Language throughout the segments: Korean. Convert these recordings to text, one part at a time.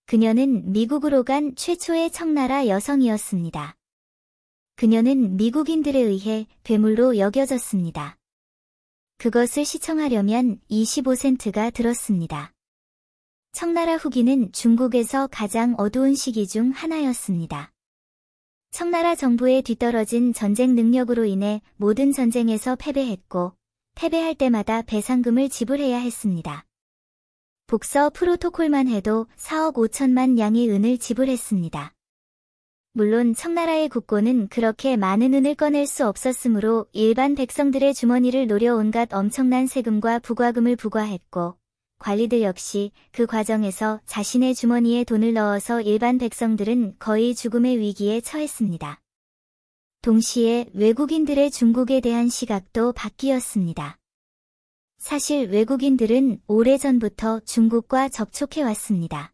그녀는 미국으로 간 최초의 청나라 여성이었습니다. 그녀는 미국인들에 의해 괴물로 여겨졌습니다. 그것을 시청하려면 25센트가 들었습니다. 청나라 후기는 중국에서 가장 어두운 시기 중 하나였습니다. 청나라 정부의 뒤떨어진 전쟁 능력으로 인해 모든 전쟁에서 패배했고, 패배할 때마다 배상금을 지불해야 했습니다. 복서 프로토콜만 해도 4억 5천만 양의 은을 지불했습니다. 물론 청나라의 국고는 그렇게 많은 은을 꺼낼 수 없었으므로 일반 백성들의 주머니를 노려 온갖 엄청난 세금과 부과금을 부과했고, 관리들 역시 그 과정에서 자신의 주머니에 돈을 넣어서 일반 백성들은 거의 죽음의 위기에 처했습니다. 동시에 외국인들의 중국에 대한 시각도 바뀌었습니다. 사실 외국인들은 오래전부터 중국과 접촉해 왔습니다.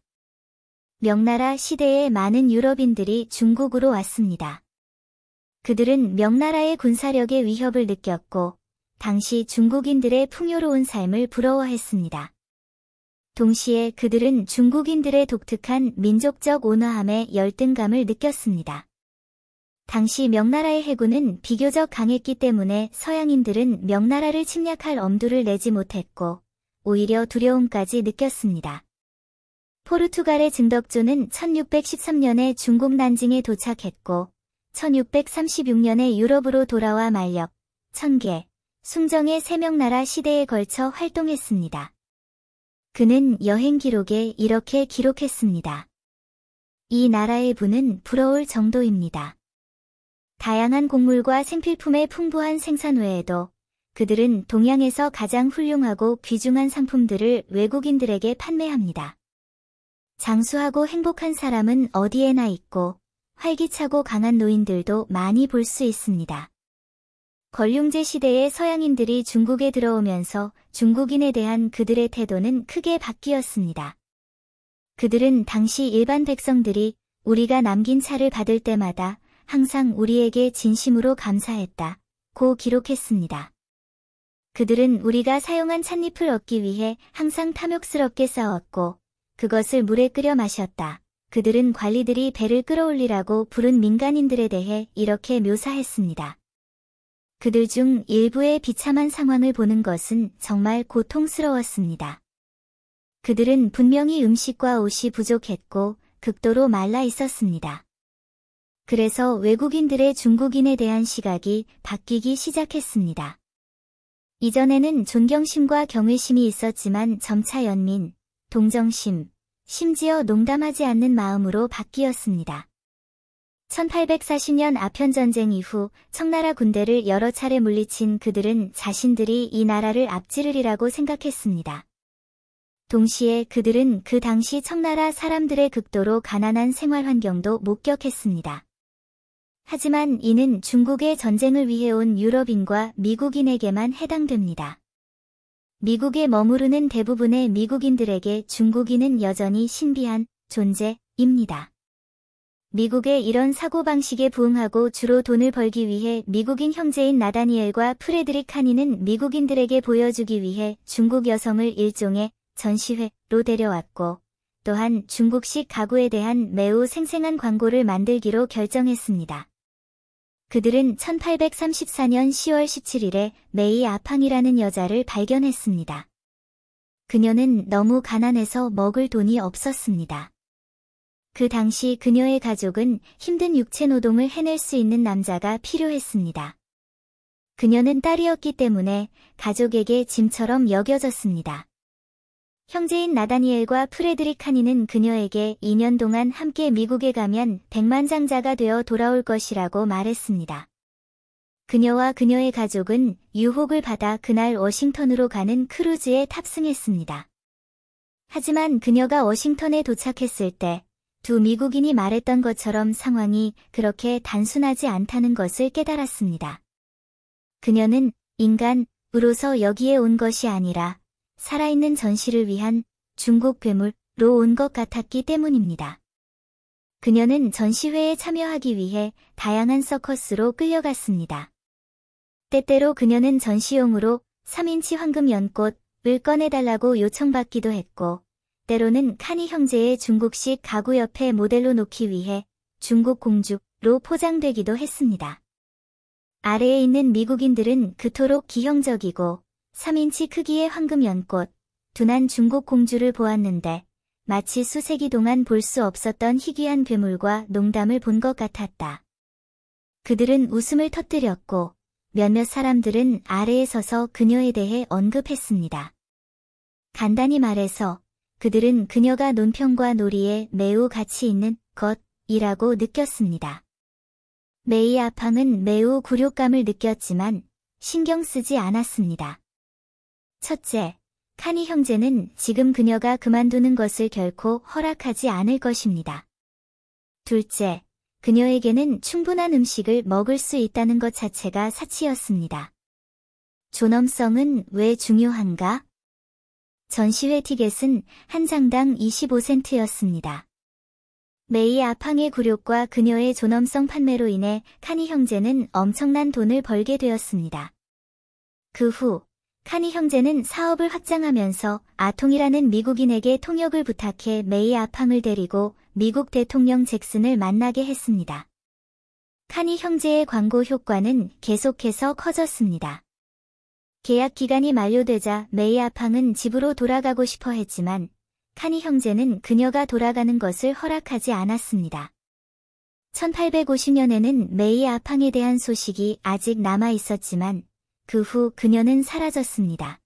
명나라 시대에 많은 유럽인들이 중국으로 왔습니다. 그들은 명나라의 군사력의 위협을 느꼈고, 당시 중국인들의 풍요로운 삶을 부러워했습니다. 동시에 그들은 중국인들의 독특한 민족적 온화함에 열등감을 느꼈습니다. 당시 명나라의 해군은 비교적 강했기 때문에 서양인들은 명나라를 침략할 엄두를 내지 못했고, 오히려 두려움까지 느꼈습니다. 포르투갈의 증덕조는 1613년에 중국 난징에 도착했고, 1636년에 유럽으로 돌아와 만력, 청계, 숭정의 세명나라 시대에 걸쳐 활동했습니다. 그는 여행 기록에 이렇게 기록했습니다. 이 나라의 부는 부러울 정도입니다. 다양한 곡물과 생필품의 풍부한 생산 외에도 그들은 동양에서 가장 훌륭하고 귀중한 상품들을 외국인들에게 판매합니다. 장수하고 행복한 사람은 어디에나 있고 활기차고 강한 노인들도 많이 볼 수 있습니다. 걸륭제 시대의 서양인들이 중국에 들어오면서 중국인에 대한 그들의 태도는 크게 바뀌었습니다. 그들은 당시 일반 백성들이 우리가 남긴 차를 받을 때마다 항상 우리에게 진심으로 감사했다고 기록했습니다. 그들은 우리가 사용한 찻잎을 얻기 위해 항상 탐욕스럽게 싸웠고 그것을 물에 끓여 마셨다. 그들은 관리들이 배를 끌어올리라고 부른 민간인들에 대해 이렇게 묘사했습니다. 그들 중 일부의 비참한 상황을 보는 것은 정말 고통스러웠습니다. 그들은 분명히 음식과 옷이 부족했고 극도로 말라 있었습니다. 그래서 외국인들의 중국인에 대한 시각이 바뀌기 시작했습니다. 이전에는 존경심과 경외심이 있었지만 점차 연민, 동정심, 심지어 농담하지 않는 마음으로 바뀌었습니다. 1840년 아편전쟁 이후 청나라 군대를 여러 차례 물리친 그들은 자신들이 이 나라를 앞지르리라고 생각했습니다. 동시에 그들은 그 당시 청나라 사람들의 극도로 가난한 생활 환경도 목격했습니다. 하지만 이는 중국의 전쟁을 위해 온 유럽인과 미국인에게만 해당됩니다. 미국에 머무르는 대부분의 미국인들에게 중국인은 여전히 신비한 존재입니다. 미국의 이런 사고방식에 부응하고 주로 돈을 벌기 위해 미국인 형제인 나다니엘과 프레드릭 카니는 미국인들에게 보여주기 위해 중국 여성을 일종의 전시회로 데려왔고 또한 중국식 가구에 대한 매우 생생한 광고를 만들기로 결정했습니다. 그들은 1834년 10월 17일에 메이 아팡이라는 여자를 발견했습니다. 그녀는 너무 가난해서 먹을 돈이 없었습니다. 그 당시 그녀의 가족은 힘든 육체 노동을 해낼 수 있는 남자가 필요했습니다. 그녀는 딸이었기 때문에 가족에게 짐처럼 여겨졌습니다. 형제인 나다니엘과 프레드릭 카니는 그녀에게 2년 동안 함께 미국에 가면 백만장자가 되어 돌아올 것이라고 말했습니다. 그녀와 그녀의 가족은 유혹을 받아 그날 워싱턴으로 가는 크루즈에 탑승했습니다. 하지만 그녀가 워싱턴에 도착했을 때 두 미국인이 말했던 것처럼 상황이 그렇게 단순하지 않다는 것을 깨달았습니다. 그녀는 인간으로서 여기에 온 것이 아니라 살아있는 전시를 위한 중국 괴물로 온 것 같았기 때문입니다. 그녀는 전시회에 참여하기 위해 다양한 서커스로 끌려갔습니다. 때때로 그녀는 전시용으로 3인치 황금 연꽃을 꺼내달라고 요청받기도 했고, 때로는 카니 형제의 중국식 가구 옆에 모델로 놓기 위해 중국 공주로 포장되기도 했습니다. 아래에 있는 미국인들은 그토록 기형적이고 3인치 크기의 황금 연꽃, 둔한 중국 공주를 보았는데 마치 수세기 동안 볼 수 없었던 희귀한 괴물과 농담을 본 것 같았다. 그들은 웃음을 터뜨렸고 몇몇 사람들은 아래에 서서 그녀에 대해 언급했습니다. 간단히 말해서 그들은 그녀가 논평과 놀이에 매우 가치 있는 것이라고 느꼈습니다. 메이 아팡은 매우 굴욕감을 느꼈지만 신경 쓰지 않았습니다. 첫째, 카니 형제는 지금 그녀가 그만두는 것을 결코 허락하지 않을 것입니다. 둘째, 그녀에게는 충분한 음식을 먹을 수 있다는 것 자체가 사치였습니다. 존엄성은 왜 중요한가? 전시회 티켓은 한 장당 25센트였습니다. 메이 아팡의 굴욕과 그녀의 존엄성 판매로 인해 카니 형제는 엄청난 돈을 벌게 되었습니다. 그 후, 카니 형제는 사업을 확장하면서 아통이라는 미국인에게 통역을 부탁해 메이 아팡을 데리고 미국 대통령 잭슨을 만나게 했습니다. 카니 형제의 광고 효과는 계속해서 커졌습니다. 계약 기간이 만료되자 메이 아팡은 집으로 돌아가고 싶어 했지만 카니 형제는 그녀가 돌아가는 것을 허락하지 않았습니다. 1850년에는 메이 아팡에 대한 소식이 아직 남아 있었지만 그 후 그녀는 사라졌습니다.